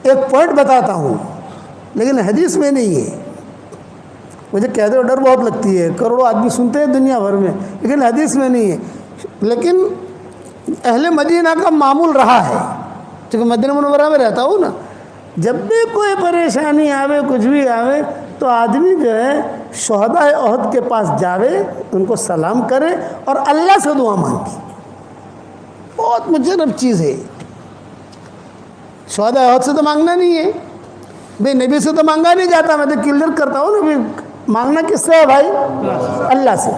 ایک پوائنٹ بتاتا ہوں لیکن حدیث میں نہیں ہے. مجھے کہتے ہو ڈر بہت لگتی ہے, کروڑوں آدمی سنتے ہیں دنیا بھر میں, لیکن حدیث میں نہیں ہے. لیکن اہل مدینہ کا معمول رہا ہے, چونکہ مدینہ منورہ میں رہتا ہوں نا, جب بھی کوئی پریشانی آوے, کچھ بھی آوے, تو آدمی جو ہے شہدائے احد کے پاس جاوے, ان کو سلام کرے اور اللہ سے دعا مانگے. بہت مجرب چیز ہے. شہدائے احد سے تو مانگنا نہیں ہے بھئی, نبی سے تو مانگا نہیں جاتا. میں تو کلیئر کرتا ہوں نا, مانگنا کس سے ہے بھائی؟ اللہ سے.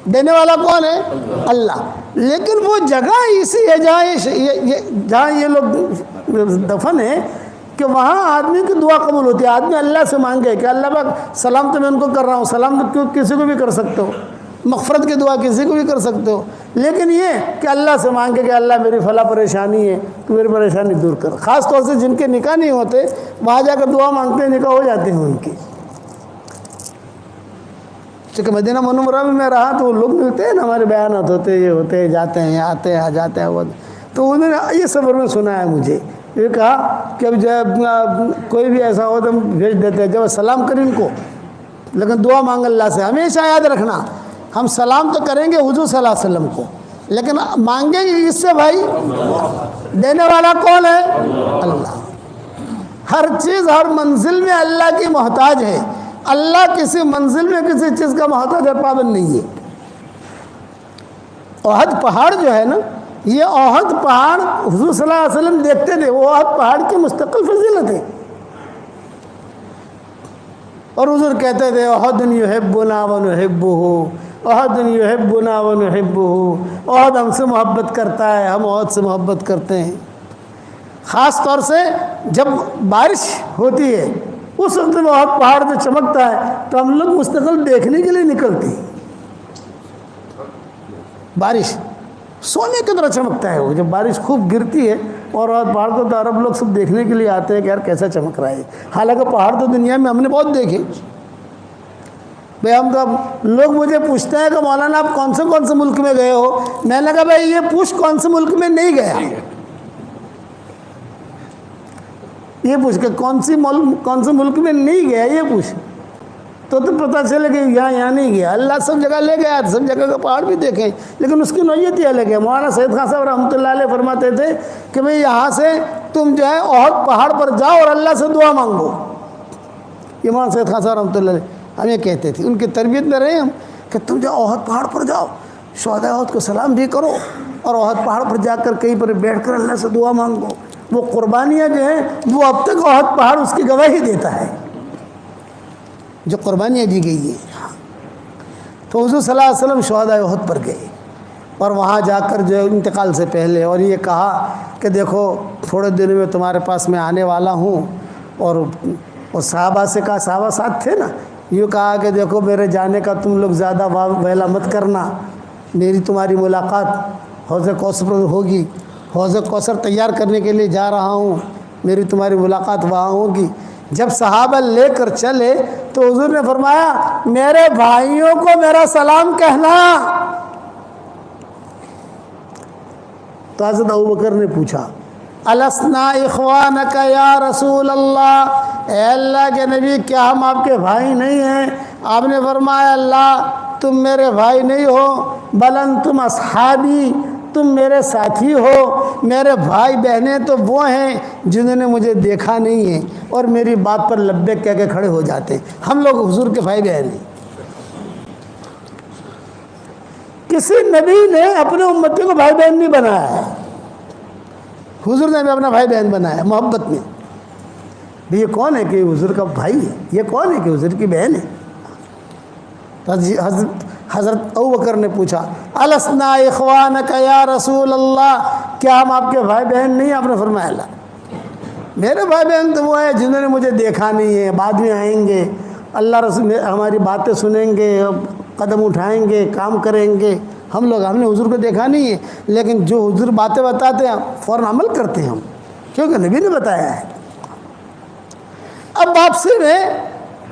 دینے والا کون ہے؟ اللہ. لیکن وہ جگہ ایسی ہے جہاں یہ لوگ دفن ہیں کہ وہاں آدمی کی دعا قبول ہوتی ہے. آدمی اللہ سے مانگے کہ اللہ پاک سلام تو میں ان کو کر رہا ہوں, سلام تو کسی کو بھی کر سکتے ہو, مغفرت کی دعا کسی کو بھی کر سکتے ہو, لیکن یہ کہ اللہ سے مانگے کہ اللہ میری فلاں پریشانی ہے تو میری پریشانی دور کر. خاص طور سے جن کے نکاح نہیں ہوتے وہاں جا کر دعا مانگتے ہیں, نکاح ہو جاتے ہیں ان کے. چونکہ مدینہ منورہ میں رہا تو وہ لوگ ملتے ہیں نا, ہمارے بیانات ہوتے, یہ ہوتے, جاتے ہیں, آتے ہیں, جاتے ہیں. وہ تو انہوں نے یہ سفر میں سنا ہے مجھے, یہ کہا کہ اب جب کوئی بھی ایسا ہو تو ہم بھیج دیتے ہیں, جب سلام کریں ان کو, لیکن دعا مانگ اللہ سے. ہمیشہ یاد رکھنا, ہم سلام تو کریں گے حضور صلی اللہ علیہ وسلم کو, لیکن مانگیں گے کس سے بھائی؟ دینے والا کون ہے؟ اللہ. ہر چیز ہر منزل میں اللہ کی محتاج ہے. اللہ کسی منزل میں کسی چیز کا محتاج اور پابند نہیں ہے. احد پہاڑ جو ہے نا, یہ احد پہاڑ حضور صلی اللہ علیہ وسلم دیکھتے تھے, وہ احد پہاڑ کی مستقل فضیلت ہے. اور حضور کہتے تھے احد یحبنا ونحبہ, احد یحبنا ونحبہ, احد ہم سے محبت کرتا ہے, ہم احد سے محبت کرتے ہیں. خاص طور سے جب بارش ہوتی ہے اس وقت میں احد پہاڑ جو چمکتا ہے تو ہم لوگ مستقل دیکھنے کے لیے نکلتے ہیں. بارش سونے کی طرح چمکتا ہے وہ, جب بارش خوب گرتی ہے اور احد پہاڑ کو تو عرب لوگ سب دیکھنے کے لیے آتے ہیں کہ یار کیسا چمک رہا ہے. حالانکہ پہاڑ تو دنیا میں ہم نے بہت دیکھے بھئی. ہم تو لوگ مجھے پوچھتے ہیں کہ مولانا آپ کون سے ملک میں گئے ہو؟ میں نے کہا بھائی یہ پوچھ کون سے ملک میں نہیں گیا, یہ پوچھ کہ کون سے ملک میں نہیں گیا, یہ پوچھ تو پتہ چلے کہ یہاں نہیں گیا. اللہ سب جگہ لے گیا, سب جگہ کا پہاڑ بھی دیکھیں, لیکن اس کی نوعیت ہی الگ ہے. مولانا سید خان صاحب رحمۃ اللہ علیہ فرماتے تھے کہ بھئی یہاں سے تم جو ہے احد پہاڑ پر جاؤ اور اللہ سے دعا مانگو. یہ مولانا سید خان صاحب رحمۃ اللہ علیہ ہمیں کہتے تھے, ان کی تربیت میں رہے ہم, کہ تم جاؤ احد پہاڑ پر جاؤ, شہدائے احد کو سلام بھی کرو, اور احد پہاڑ پر جا کر کہیں پر بیٹھ کر اللہ سے دعا مانگو. وہ قربانیاں جو ہیں وہ اب تک احد پہاڑ اس کی گواہی دیتا ہے, جو قربانیاں دی گئی ہیں. تو حضور صلی اللہ علیہ وسلم شہدائے احد پر گئے اور وہاں جا کر جو ہے انتقال سے پہلے, اور یہ کہا کہ دیکھو تھوڑے دنوں میں تمہارے پاس میں آنے والا ہوں. اور صحابہ سے کہا, صحابہ ساتھ تھے نا, یوں کہا کہ دیکھو میرے جانے کا تم لوگ زیادہ ویلا مت کرنا, میری تمہاری ملاقات حوض کوثر پر ہوگی, حوض کوثر تیار کرنے کے لیے جا رہا ہوں, میری تمہاری ملاقات وہاں ہوگی. جب صحابہ لے کر چلے تو حضور نے فرمایا میرے بھائیوں کو میرا سلام کہنا. تو حضرت ابوبکر نے پوچھا السنا اخوانک یا رسول اللہ, اے اللہ کے نبی کیا ہم آپ کے بھائی نہیں ہیں؟ آپ نے فرمایا اللہ تم میرے بھائی نہیں ہو, بل انتم اصحابی, تم میرے ساتھی ہو. میرے بھائی بہنیں تو وہ ہیں جنہوں نے مجھے دیکھا نہیں ہے اور میری بات پر لبیک کہہ کے کھڑے ہو جاتے ہیں. ہم لوگ حضور کے بھائی بہن ہیں. کسی نبی نے اپنے امتی کو بھائی بہن نہیں بنایا ہے, حضور نے بھی اپنا بھائی بہن بنایا محبت میں. یہ کون ہے کہ حضور کا بھائی ہے, یہ کون ہے کہ حضور کی بہن ہے؟ حضرت ابوبکر نے پوچھا السنا اخوانک یا رسول اللہ, کیا ہم آپ کے بھائی بہن نہیں؟ آپ نے فرمایا اللہ میرے بھائی بہن تو وہ ہیں جنہوں نے مجھے دیکھا نہیں ہے, بعد میں آئیں گے, اللہ رسول ہماری باتیں سنیں گے, قدم اٹھائیں گے, کام کریں گے. ہم نے حضور کو دیکھا نہیں ہے, لیکن جو حضور باتیں بتاتے ہیں فوراً عمل کرتے ہیں ہم, کیونکہ نبی نے بتایا ہے. اب واپسی میں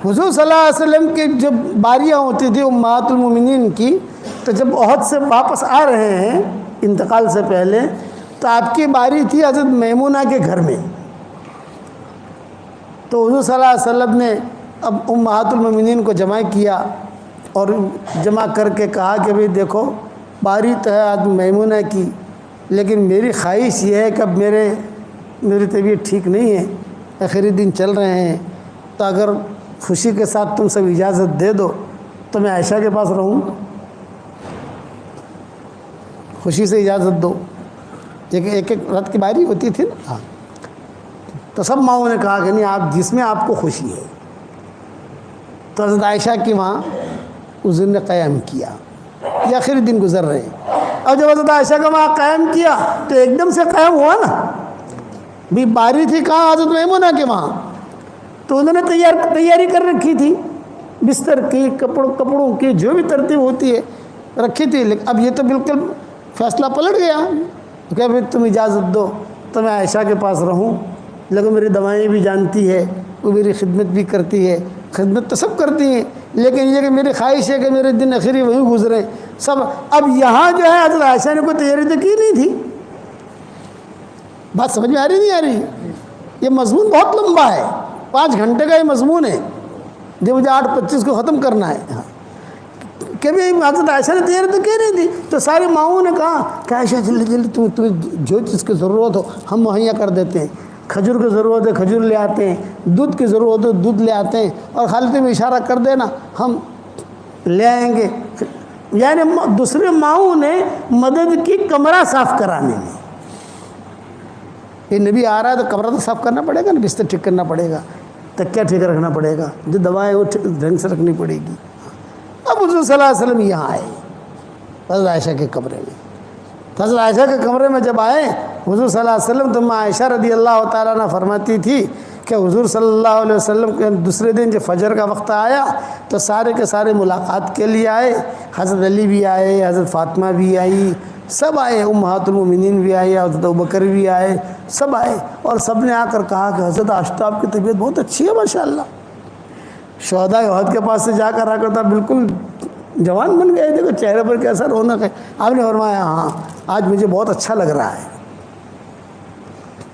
حضور صلی اللہ علیہ وسلم کی جب باریاں ہوتی تھی امہات المومنین کی, تو جب احد سے واپس آ رہے ہیں انتقال سے پہلے, تو آپ کی باری تھی حضرت میمونہ کے گھر میں. تو حضور صلی اللہ علیہ وسلم نے اب امہات المومنین کو جمع کیا اور جمع کر کے کہا کہ بھئی دیکھو باری تو ہے آج میمونہ کی، لیکن میری خواہش یہ ہے کہ اب میری طبیعت ٹھیک نہیں ہے، آخری دن چل رہے ہیں، تو اگر خوشی کے ساتھ تم سب اجازت دے دو تو میں عائشہ کے پاس رہوں، خوشی سے اجازت دو، ایک رات کی باری ہوتی تھی نا۔ ہاں، تو سب ماؤں نے کہا کہ نہیں، آپ جس میں آپ کو خوشی ہے۔ تو حضرت عائشہ کی وہاں اس دن نے قیام کیا، یہ آخری دن گزر رہے ہیں۔ اب جب حضرت عائشہ کا وہاں قیام کیا تو ایک دم سے قیام ہوا نا، بھی باری تھی کہاں؟ حضرت میمونہ کے وہاں۔ تو انہوں نے تیاری کر رکھی تھی، بستر کی، کپڑوں کی، جو بھی ترتیب ہوتی ہے رکھی تھی، لیکن اب یہ تو بالکل فیصلہ پلٹ گیا کہ بھئی تم اجازت دو تو میں عائشہ کے پاس رہوں، لیکن میری دوائیں بھی جانتی ہے، وہ میری خدمت بھی کرتی ہے، خدمت تو سب کرتی ہیں، لیکن یہ کہ میری خواہش ہے کہ میرے دن آخری وہیں گزریں سب۔ اب یہاں جو ہے حضرت عائشہ نے کوئی تیاری تو کی نہیں تھی۔ بات سمجھ میں آ رہی نہیں آ رہی؟ یہ مضمون بہت لمبا ہے، 5 گھنٹے کا یہ مضمون ہے جو مجھے 8:25 کو ختم کرنا ہے۔ کہ بھی حضرت عائشہ نے تیاری تو کی نہیں تھی، تو ساری ماؤں نے کہا کہ عائشہ جلدی جلدی تمہیں جو چیز کی ضرورت ہو ہم مہیا کر دیتے ہیں، کھجور کی ضرورت ہے کھجور لے آتے ہیں، دودھ کی ضرورت ہے دودھ لے آتے ہیں، اور خالی تم اشارہ کر دینا ہم لے آئیں گے۔ یعنی دوسرے ماؤں نے مدد کی کمرہ صاف کرانے میں۔ یہ نبی آ رہا ہے تو کمرہ تو صاف کرنا پڑے گا نا، بستر ٹھیک کرنا پڑے گا، تکیہ ٹھیک رکھنا پڑے گا، جو دوائیں وہ ڈھنگ سے رکھنی پڑے گی۔ اب حضور صلی اللہ علیہ وسلم یہاں آئے حضرت عائشہ کے کمرے میں۔ حضرت عائشہ کے کمرے میں جب آئے حضور صلی اللہ علیہ وسلم، تو عائشہ رضی اللہ تعالیٰ عنہ فرماتی تھی کہ حضور صلی اللہ علیہ وسلم کے دوسرے دن جب فجر کا وقت آیا تو سارے کے سارے ملاقات کے لیے آئے، حضرت علی بھی آئے، حضرت فاطمہ بھی آئی، سب آئے، امہات المومنین بھی آئی، حضرت ابوبکر بھی آئے، سب آئے، اور سب نے آ کر کہا کہ حضرت عائشہ آپ کی طبیعت بہت اچھی ہے ماشاءاللہ۔ شہداء احد کے پاس سے جا کر آ کر تھا بالکل جوان بن گئے، دیکھو چہرے پر کیسا رونق ہے۔ آپ نے فرمایا ہاں آج مجھے بہت اچھا لگ رہا ہے،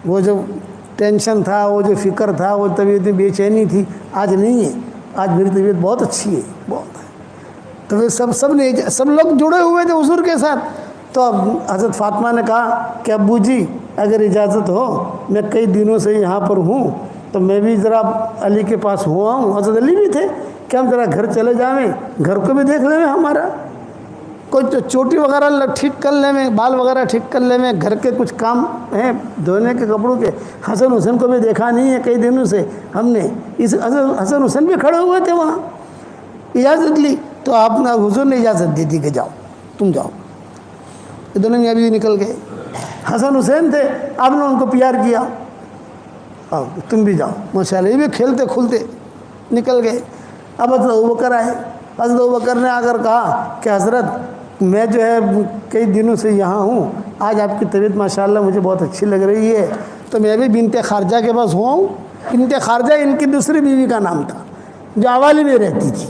وہ جو ٹینشن تھا، وہ جو فکر تھا، وہ طبیعت بے چینی تھی، آج نہیں ہے، آج میری طبیعت بہت اچھی ہے، بہت ہے۔ تو پھر سب لوگ جڑے ہوئے تھے حضور کے ساتھ۔ تو اب حضرت فاطمہ نے کہا کہ ابو جی اگر اجازت ہو، میں کئی دنوں سے یہاں پر ہوں تو میں بھی ذرا علی کے پاس ہوا ہوں، حضرت علی بھی تھے، کہ ہم ذرا گھر چلے جائیں، گھر کو بھی دیکھ لیں ہمارا، کوئی چوٹی وغیرہ ٹھیک کر لیں میں، بال وغیرہ ٹھیک کر لیں میں، گھر کے کچھ کام ہیں دھونے کے کپڑوں کے۔ حسن حسین کو بھی دیکھا نہیں ہے کئی دنوں سے ہم نے، حسن حسین بھی کھڑے ہوئے تھے وہاں، اجازت لی تو آپ نے حضور نے اجازت دی تھی کہ جاؤ تم جاؤ۔ دونوں میں ابھی نکل گئے، حسن حسین تھے، آپ نے ان کو پیار کیا، آؤ تم بھی جاؤ ماشاءاللہ، یہ بھی کھیلتے کھلتے نکل گئے۔ اب حضرت ابوبکر آئے، حضرت ابوبکر نے آ کر کہا کہ حضرت میں جو ہے کئی دنوں سے یہاں ہوں، آج آپ کی طبیعت ماشاءاللہ مجھے بہت اچھی لگ رہی ہے، تو میں بھی بنت خارجہ کے پاس ہوا ہوں۔ بنت خارجہ ان کی دوسری بیوی کا نام تھا جو عوالی میں رہتی تھی،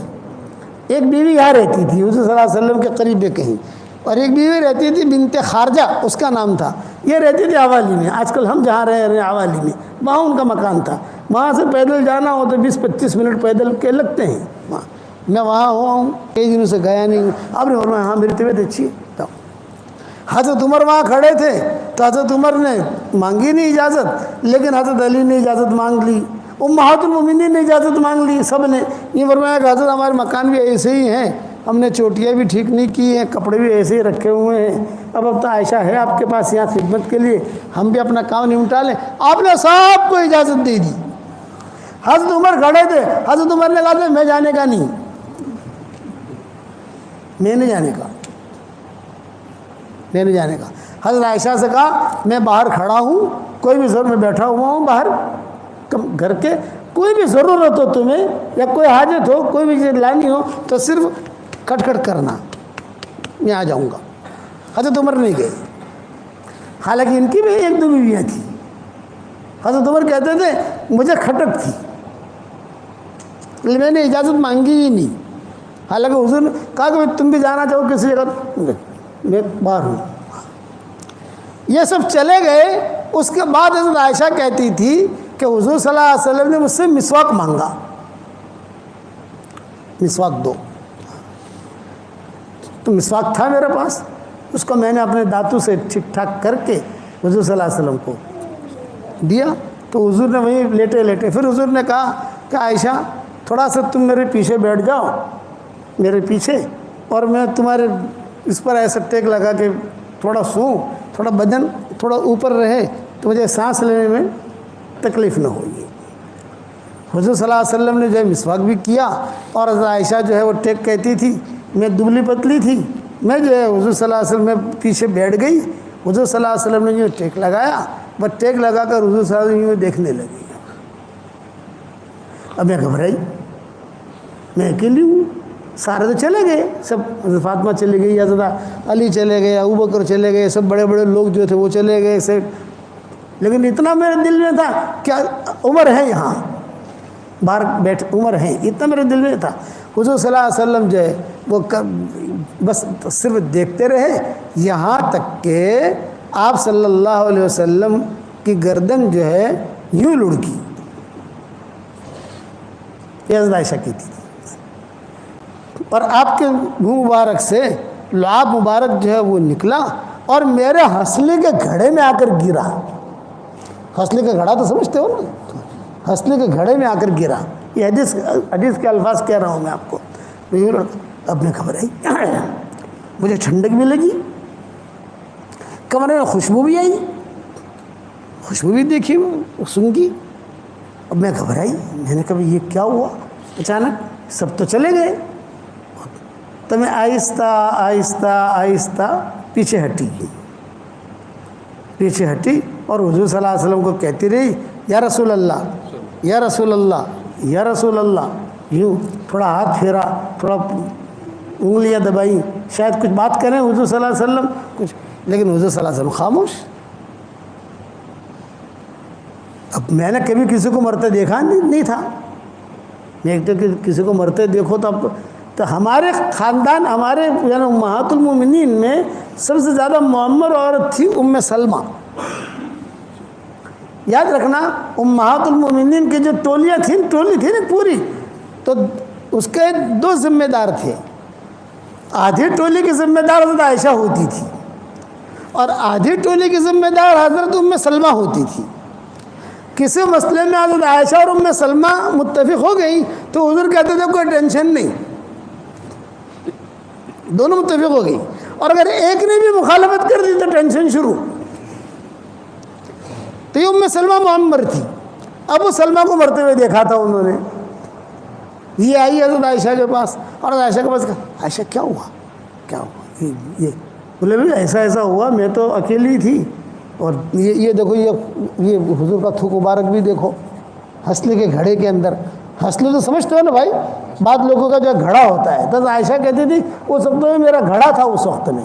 ایک بیوی یہاں رہتی تھی حضور صلی اللہ علیہ وسلم کے قریب ہے کہیں، اور ایک بیوی رہتی تھی بنت خارجہ، اس کا نام تھا، یہ رہتی تھی عوالی میں، آج کل ہم جہاں رہ رہے ہیں عوالی میں، وہاں ان کا مکان تھا، وہاں سے پیدل جانا ہو تو 20-25 منٹ پیدل کے لگتے ہیں وہاں۔ میں وہاں ہوا ہوں، کئی دنوں سے گیا نہیں ہوں۔ آپ نے فرمایا ہاں میری طبیعت اچھی ہے۔ حضرت عمر وہاں کھڑے تھے تو حضرت عمر نے مانگی نہیں اجازت، لیکن حضرت علی نے اجازت مانگ لی، امہات المومنین نے اجازت مانگ لی، سب نے یہ فرمایا کہ حضرت ہمارے مکان بھی ایسے ہی ہیں، ہم نے چوٹیاں بھی ٹھیک نہیں کی ہیں، کپڑے بھی ایسے ہی رکھے ہوئے ہیں، اب تو عائشہ ہے آپ کے پاس یہاں خدمت کے لیے، ہم بھی اپنا کام نمٹا لیں۔ آپ نے سب کو اجازت دے دی۔ حضرت عمر کھڑے تھے، حضرت عمر نے کہا تھا میں جانے کا نہیں، میں نہیں جانے کا، میں نہیں جانے کا۔ حضرت عائشہ سے کہا میں باہر کھڑا ہوں، کوئی بھی ضرورت میں بیٹھا ہوا ہوں باہر گھر کے، کوئی بھی ضرورت ہو تمہیں یا کوئی حاجت ہو، کوئی بھی چیز لانی ہو تو صرف کھٹ کھٹ کرنا، میں آ جاؤں گا۔ حضرت عمر نہیں گئے، حالانکہ ان کی بھی 1-2 بیویاں تھیں۔ حضرت عمر کہتے تھے مجھے کھٹک تھی، میں نے اجازت مانگی ہی نہیں، حالانکہ حضور نے کہا کہ تم بھی جانا چاہو کسی جگہ، میں باہر ہوں۔ یہ سب چلے گئے۔ اس کے بعد حضرت عائشہ کہتی تھی کہ حضور صلی اللہ علیہ وسلم نے مجھ سے مسواک مانگا، مسواک دو، تو مسواک تھا میرے پاس، اس کو میں نے اپنے دانتوں سے ٹھیک ٹھاک کر کے حضور صلی اللہ علیہ وسلم کو دیا۔ تو حضور نے وہیں لیٹے لیٹے پھر حضور نے کہا کہ عائشہ تھوڑا سا تم میرے پیچھے بیٹھ جاؤ، میرے پیچھے، اور میں تمہارے اس پر ایسا ٹیک لگا کہ تھوڑا سوں، تھوڑا بدن تھوڑا اوپر رہے تو مجھے سانس لینے میں تکلیف نہ ہوگی۔ حضور صلی اللہ علیہ وسلم نے جو ہے مسواک بھی کیا، اور حضرت عائشہ جو ہے وہ ٹیک کہتی تھی، میں دبلی پتلی تھی، میں جو ہے حضور صلی اللہ علیہ وسلم میں پیچھے بیٹھ گئی، حضور صلی اللہ علیہ وسلم نے جو ٹیک لگایا، بس ٹیک لگا کر حضور صلی اللہ علیہ وسلم دیکھنے لگی۔ اب میں گھبرائی، میں اکیلی ہوں، سارے تو چلے گئے، سب حضرت فاطمہ چلی گئی، حضرت علی چلے گئے، ابوبکر چلے گئے، سب بڑے بڑے لوگ جو تھے وہ چلے گئے سے، لیکن اتنا میرے دل میں تھا کیا عمر ہے یہاں باہر بیٹھ، عمر ہے، اتنا میرے دل میں تھا۔ حضور صلی اللہ علیہ وسلم جو ہے وہ بس صرف دیکھتے رہے، یہاں تک کہ آپ صلی اللہ علیہ وسلم کی گردن جو ہے یوں لڑکی، یہ حضرت عائشہ کی تھی، اور آپ کے منہ مبارک سے لعاب مبارک جو ہے وہ نکلا اور میرے ہنسلے کے گھڑے میں آ کر گرا۔ ہنسلے کا گھڑا تو سمجھتے ہو نا، ہنسلے کے گھڑے میں آ کر گرا، یہ حدیث کے الفاظ کہہ رہا ہوں میں آپ کو۔ اب میں گھبرائی، مجھے ٹھنڈک بھی لگی، کمرے میں خوشبو بھی آئی، خوشبو بھی دیکھی سونگھی۔ اب میں گھبرائی، میں نے کہا یہ کیا ہوا اچانک، سب تو چلے گئے۔ تو میں آہستہ آہستہ آہستہ پیچھے ہٹی اور حضور صلی اللہ علیہ وسلم کو کہتی رہی، یا رسول اللہ، یا رسول اللہ، یا رسول اللہ، یوں تھوڑا ہاتھ پھیرا، تھوڑا انگلیاں دبائی، شاید کچھ بات کریں حضور صلی اللہ علیہ وسلم کچھ، لیکن حضور صلی اللہ علیہ وسلم خاموش۔ اب میں نے کبھی کسی کو مرتے دیکھا نہیں تھا، میں ایک تو کسی کو مرتے دیکھو تو ہمارے خاندان، ہمارے یعنی امہات المومنین میں سب سے زیادہ معمر عورت تھی ام سلمہ۔ یاد رکھنا امہات المومنین کی جو ٹولیاں تھیں، ٹولی تھی نا پوری، تو اس کے دو ذمہ دار تھے، آدھی ٹولی کی ذمہ دار حضرت عائشہ ہوتی تھی اور آدھی ٹولی کی ذمہ دار حضرت ام سلمہ ہوتی تھی۔ کسی مسئلے میں حضرت عائشہ اور ام سلمہ متفق ہو گئی تو حضور کہتے تھے کوئی ٹینشن نہیں، دونوں متفق ہو گئی، اور اگر ایک نے بھی مخالفت کر دی تو ٹینشن شروع۔ تو یہ ام سلمہ معمر تھی، ابو سلمہ کو مرتے ہوئے دیکھا تھا انہوں نے، یہ آئی حضرت عائشہ کے پاس، اور عائشہ کے پاس کہا عائشہ کیا ہوا، یہ بولے بھائی ایسا ہوا، میں تو اکیلی تھی، اور یہ دیکھو یہ حضور کا تھوک مبارک بھی دیکھو ہنسلے کے گھڑے کے اندر۔ ہنسلے تو سمجھتے ہو نا بھائی، بعض لوگوں کا جو گھڑا ہوتا ہے، تو عائشہ کہتی تھی وہ سب تو میرا گھڑا تھا، اس وقت میں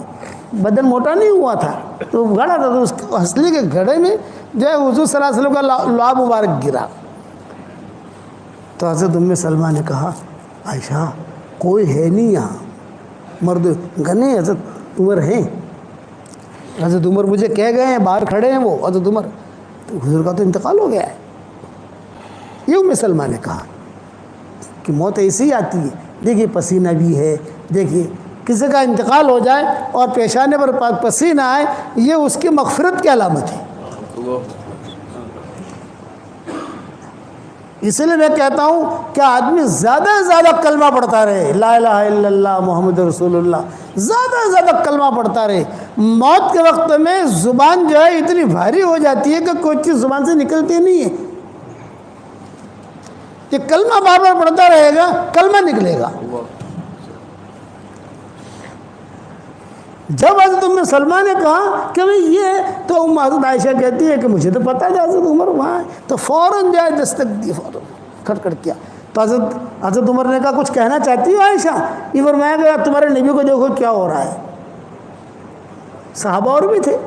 بدن موٹا نہیں ہوا تھا تو گھڑا تھا، تو اس ہنسلے کے گھڑے میں جو ہے حضور صلی اللہ علیہ وسلم کا لعاب مبارک گرا۔ تو حضرت ام سلمہ نے کہا عائشہ کوئی ہے نہیں یہاں، مرد گنے حضرت عمر ہیں، حضرت عمر مجھے کہہ گئے ہیں، باہر کھڑے ہیں وہ حضرت عمر، تو حضور کا تو انتقال ہو گیا ہے۔ یہ ام سلمہ نے کہا کہ موت ایسی ہی آتی ہے، دیکھیے پسینہ بھی ہے، دیکھیے کسی کا انتقال ہو جائے اور پیشانے پر پسینہ آئے، یہ اس کی مغفرت کی علامت ہے۔ اس لیے میں کہتا ہوں کہ آدمی زیادہ سے زیادہ کلمہ پڑھتا رہے، لا الہ الا اللہ محمد رسول اللہ، زیادہ سے زیادہ کلمہ پڑھتا رہے۔ موت کے وقت میں زبان جو ہے اتنی بھاری ہو جاتی ہے کہ کوئی چیز زبان سے نکلتی نہیں ہے، یہ کلمہ بار بار پڑھتا رہے گا، کلمہ نکلے گا۔ جب حضرت ام سلمہ نے کہا کہ بھئی یہ تو حضرت عائشہ کہتی ہے کہ مجھے تو پتہ ہے حضرت عمر وہاں ہے، تو فوراً جائے دستک دی، فوراً کھٹ کیا۔ تو حضرت عمر نے کہا کچھ کہنا چاہتی ہو عائشہ؟ یہ فرمایا گیا تمہارے نبی کو دیکھو کیا ہو رہا ہے، صحابہ اور بھی تھے۔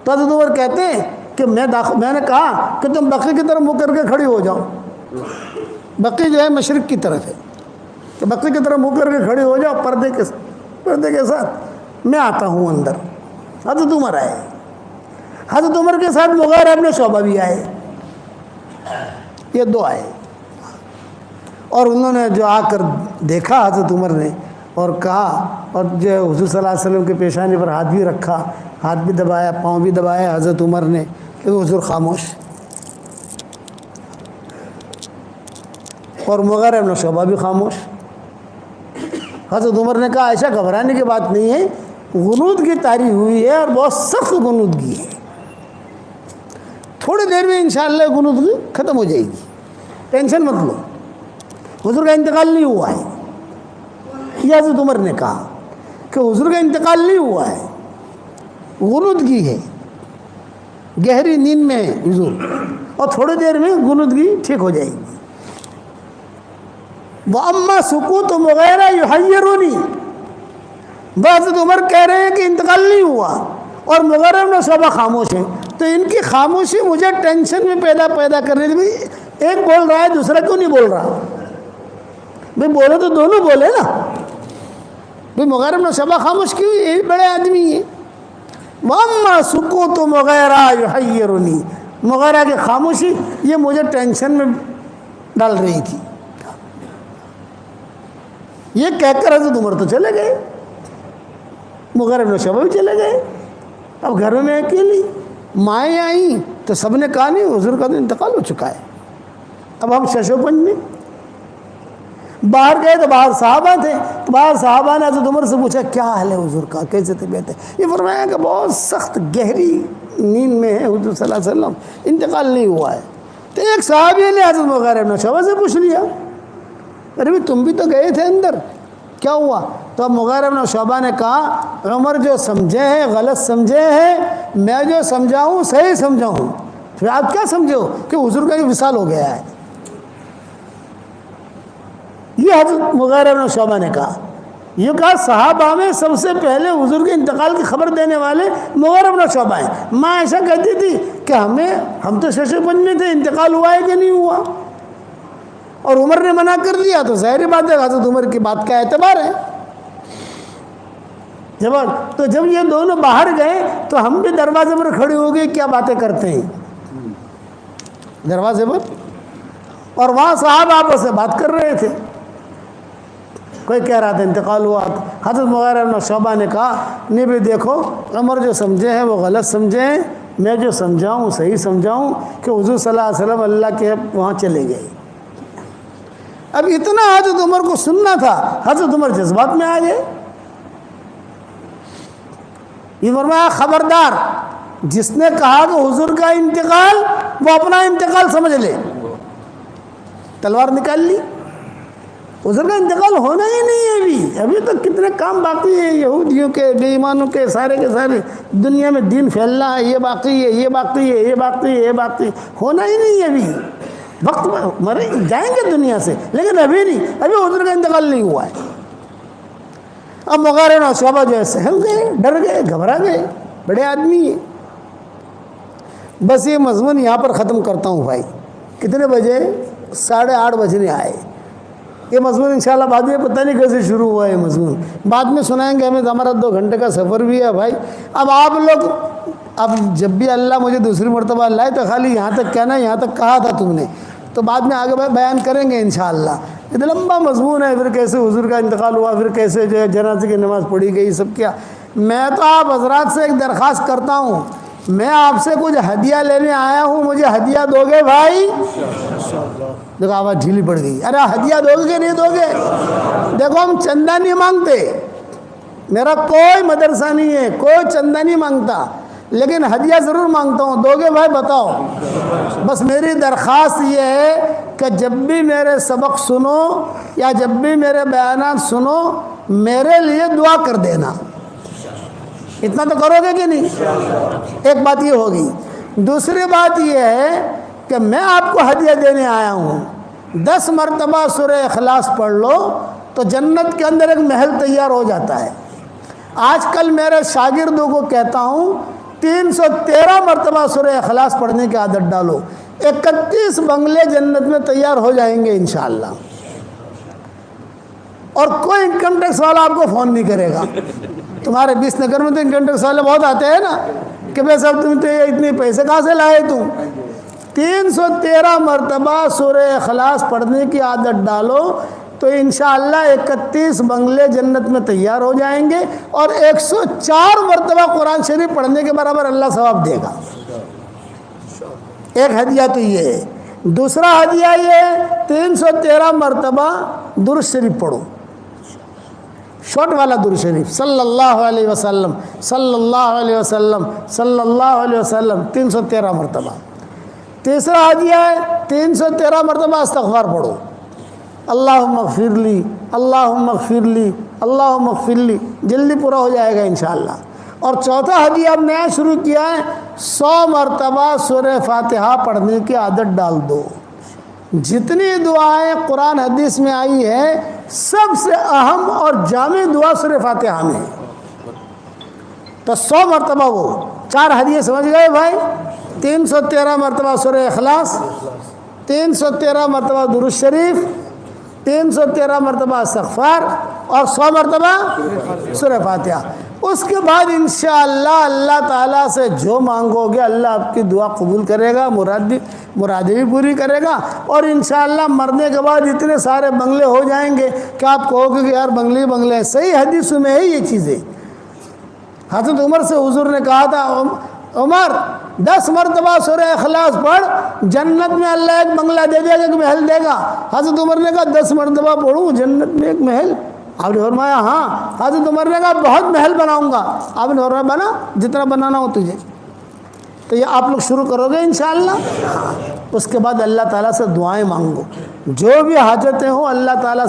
تو حضرت عمر کہتے ہیں کہ میں نے کہا کہ تم بقیع کی طرف منہ کر کے کھڑی ہو جاؤ، بقیع جو ہے مشرق کی طرف ہے، کہ بقیع کی طرف منہ کر کے کھڑی ہو جاؤ پردے کے ساتھ، میں آتا ہوں اندر۔ حضرت عمر آئے، حضرت عمر کے ساتھ مغیرہ ابن شعبہ بھی آئے، یہ دو آئے. اور انہوں نے جو آ کر دیکھا حضرت عمر نے اور کہا، اور جو حضور صلی اللہ علیہ وسلم کے پیشانی پر ہاتھ بھی رکھا، ہاتھ بھی دبایا، پاؤں بھی دبایا حضرت عمر نے، کہ حضور خاموش. اور مغیرہ بن شعبہ بھی خاموش. حضرت عمر نے کہا ایسا گھبرانے کی بات نہیں ہے، غنود کی تاریخ ہوئی ہے اور بہت سخت غنودگی ہے، تھوڑی دیر میں انشاءاللہ غنودگی ختم ہو جائے گی، ٹینشن مت لو، حضور کا انتقال نہیں ہوا ہے. یہ حضرت عمر نے کہا کہ حضور کا انتقال نہیں ہوا ہے، غنودگی ہے، گہری نیند میں ہے حضور، اور تھوڑی دیر میں غنودگی ٹھیک ہو جائے گی. وَأَمَّا سُكُوتُ مُغِیرَةَ يُحَيِّرُنِي، حضرت عمر کہہ رہے ہیں کہ انتقال نہیں ہوا اور مغیرہ بن شعبہ خاموش ہیں، تو ان کی خاموشی مجھے ٹینشن میں پیدا کر رہی تھی. ایک بول رہا ہے دوسرا کیوں نہیں بول رہا؟ بھئی بولے تو دونوں بولے نا. بھئی مغیرہ بن شعبہ خاموش کیوں؟ یہ بڑے آدمی ہیں. وَأَمَّا سُكُوتُ مُغِیرَةَ يُحَيِّرُنِي، مغیرہ کی خاموشی یہ مجھے ٹینشن میں ڈال رہی تھی. یہ کہہ کر حضرت عمر تو چلے گئے، مغیرہ بن شعبہ بھی چلے گئے. اب گھر میں اکیلی مائیں آئیں تو سب نے کہا نہیں حضور کا تو انتقال ہو چکا ہے. اب ہم ششو پنج میں باہر گئے تو باہر صحابہ تھے، تو باہر صحابہ نے حضرت عمر سے پوچھا کیا حال ہے حضور کا، کیسے طبیعت ہے؟ یہ فرمایا کہ بہت سخت گہری نیند میں ہے حضور صلی اللہ علیہ وسلم، انتقال نہیں ہوا ہے. تو ایک صحابی نے حضرت مغیرہ بن شعبہ سے پوچھ لیا، ارے بھی تم بھی تو گئے تھے اندر، کیا ہوا؟ تو اب مغیرہ بن شعبہ نے کہا عمر جو سمجھے ہیں غلط سمجھے ہیں، میں جو سمجھاؤں صحیح سمجھاؤں. پھر آپ کیا سمجھو کہ حضور کا یہ وصال ہو گیا ہے. یہ حضرت مغیرہ بن شعبہ نے کہا. یہ کہا صحابہ میں سب سے پہلے حضور کے انتقال کی خبر دینے والے مغیرہ بن شعبہ ہیں. ماں ایسا کہتی تھی کہ ہم تو شش پنج میں تھے، انتقال ہوا ہے کہ نہیں ہوا، اور عمر نے منع کر دیا تو ظاہری بات ہے حضرت عمر کی بات کا اعتبار ہے. تو جب یہ دونوں باہر گئے تو ہم بھی دروازے پر کھڑے ہو گئے، کیا باتیں کرتے ہیں دروازے پر، اور وہاں صاحب آپس سے بات کر رہے تھے. کوئی کہہ رہا تھا انتقال ہوا. حضرت مغیرہ بن شعبہ نے کہا نہیں بھی دیکھو عمر جو سمجھے ہیں وہ غلط سمجھے ہیں، میں جو سمجھاؤں صحیح سمجھاؤں، کہ حضور صلی اللہ علیہ وسلم اللہ کے وہاں چلے گئے. اب اتنا حضرت عمر کو سننا تھا، حضرت عمر جذبات میں آ گئے. یہ فرمایا خبردار جس نے کہا کہ حضور کا انتقال وہ اپنا انتقال سمجھ لے. تلوار نکال لی، حضور کا انتقال ہونا ہی نہیں ہے. ابھی تو کتنے کام باقی ہیں یہودیوں کے، بے ایمانوں کے سارے دنیا میں دین پھیلنا ہے، یہ باقی ہے، یہ باقی ہے، یہ باقی ہے، یہ باقی ہونا ہی نہیں ہے. ابھی وقت مرے جائیں گے دنیا سے، لیکن ابھی نہیں، ابھی حضور کا انتقال نہیں ہوا ہے. اب مغیرہ بن شعبہ جو ہے سہل گئے، ڈر گئے، گھبرا گئے، بڑے آدمی ہیں. بس یہ مضمون یہاں پر ختم کرتا ہوں بھائی. کتنے بجے؟ 8:30 بجنے آئے. یہ مضمون انشاءاللہ بعد میں پتہ نہیں کیسے شروع ہوا ہے. یہ مضمون بعد میں سنائیں گے، ہمیں ہمارا 2 گھنٹے کا سفر بھی ہے بھائی. اب آپ لوگ اب جب بھی اللہ مجھے دوسری مرتبہ لائے تو خالی یہاں تک کہنا، یہاں تک کہا تھا تم نے، تو بعد میں آگے بیان کریں گے انشاءاللہ. اتنا لمبا مضمون ہے، پھر کیسے حضور کا انتقال ہوا، پھر کیسے جو ہے جنازے کی نماز پڑھی گئی، سب کیا. میں تو آپ حضرات سے ایک درخواست کرتا ہوں، میں آپ سے کچھ ہدیہ لینے آیا ہوں، مجھے ہدیہ دو گے بھائی؟ دیکھو آواز ڈھیلی پڑ گئی. ارے ہدیہ دو گے کہ نہیں دو گے؟ دیکھو ہم چندہ نہیں مانگتے، میرا کوئی مدرسہ نہیں ہے، کوئی چندہ نہیں مانگتا، لیکن ہدیہ ضرور مانگتا ہوں. دو گے بھائی؟ بتاؤ. بس میری درخواست یہ ہے کہ جب بھی میرے سبق سنو یا جب بھی میرے بیانات سنو میرے لیے دعا کر دینا. اتنا تو کرو گے کہ نہیں؟ ایک بات یہ ہوگی. دوسری بات یہ ہے کہ میں آپ کو ہدیہ دینے آیا ہوں. 10 مرتبہ سورہ اخلاص پڑھ لو تو جنت کے اندر ایک محل تیار ہو جاتا ہے. آج کل میرے شاگردوں کو کہتا ہوں 313 مرتبہ سورہ اخلاص پڑھنے کی عادت ڈالو. 31 بنگلے جنت میں تیار ہو جائیں گے انشاءاللہ. اور کوئی انکم ٹیکس والا آپ کو فون نہیں کرے گا. تمہارے 20 نگر میں تو انکم ٹیکس والے بہت آتے ہیں نا کہ بھائی صاحب تم تو اتنے پیسے کہاں سے لائے تم؟ 313 مرتبہ سورہ اخلاص پڑھنے کی عادت ڈالو تو انشاءاللہ 31 بنگلے جنت میں تیار ہو جائیں گے، اور 104 مرتبہ قرآن شریف پڑھنے کے برابر اللہ ثواب دے گا۔ ایک ہدیہ تو یہ ہے۔ دوسرا ہدیہ یہ ہے 313 مرتبہ درود شریف پڑھو، شارٹ والا درود شریف، صلی اللہ علیہ وسلم صلی اللہ علیہ وسلم صلی اللہ علیہ وسلم 313 مرتبہ۔ تیسرا ہدیہ ہے 313 مرتبہ استغفار پڑھو، اللہم اغفر لی اللہم اغفر لی اللہم اغفر لی، جلدی پورا ہو جائے گا انشاءاللہ۔ اور چوتھا ہدیہ اب نیا شروع کیا ہے، 100 مرتبہ سورہ فاتحہ پڑھنے کی عادت ڈال دو۔ جتنی دعائیں قرآن حدیث میں آئی ہے سب سے اہم اور جامع دعا سورہ فاتحہ میں ہے، تو 100 مرتبہ وہ 4 ہدیے سمجھ گئے بھائی۔ 313 مرتبہ سورہ اخلاص، 313 مرتبہ درود شریف، 313 مرتبہ استغفار، اور 100 مرتبہ سورہ فاتحہ۔ اس کے بعد انشاءاللہ اللہ تعالیٰ سے جو مانگو گے اللہ آپ کی دعا قبول کرے گا، مرادیں بھی پوری کرے گا، اور انشاءاللہ مرنے کے بعد اتنے سارے بنگلے ہو جائیں گے کہ آپ کہو گے کہ یار بنگلے بنگلے ہیں۔ صحیح حدیث میں ہے یہ چیزیں۔ حضرت عمر سے حضور نے کہا تھا، عمر 10 مرتبہ سورہ اخلاص پڑھ، جنت میں اللہ ایک بنگلہ دے دے گا، ایک محل دے گا۔ حضرت عمر نے کہا 10 مرتبہ پڑھوں جنت میں ایک محل؟ آپ نے فرمایا ہاں۔ حضرت عمر نے کہا بہت محل بناؤں گا۔ آپ نے فرمایا بنا جتنا بنانا ہو تجھے۔ تو یہ آپ لوگ شروع کرو گے انشاءاللہ۔ اس کے بعد اللہ تعالیٰ سے دعائیں مانگو، جو بھی حاجتیں ہوں اللہ تعالیٰ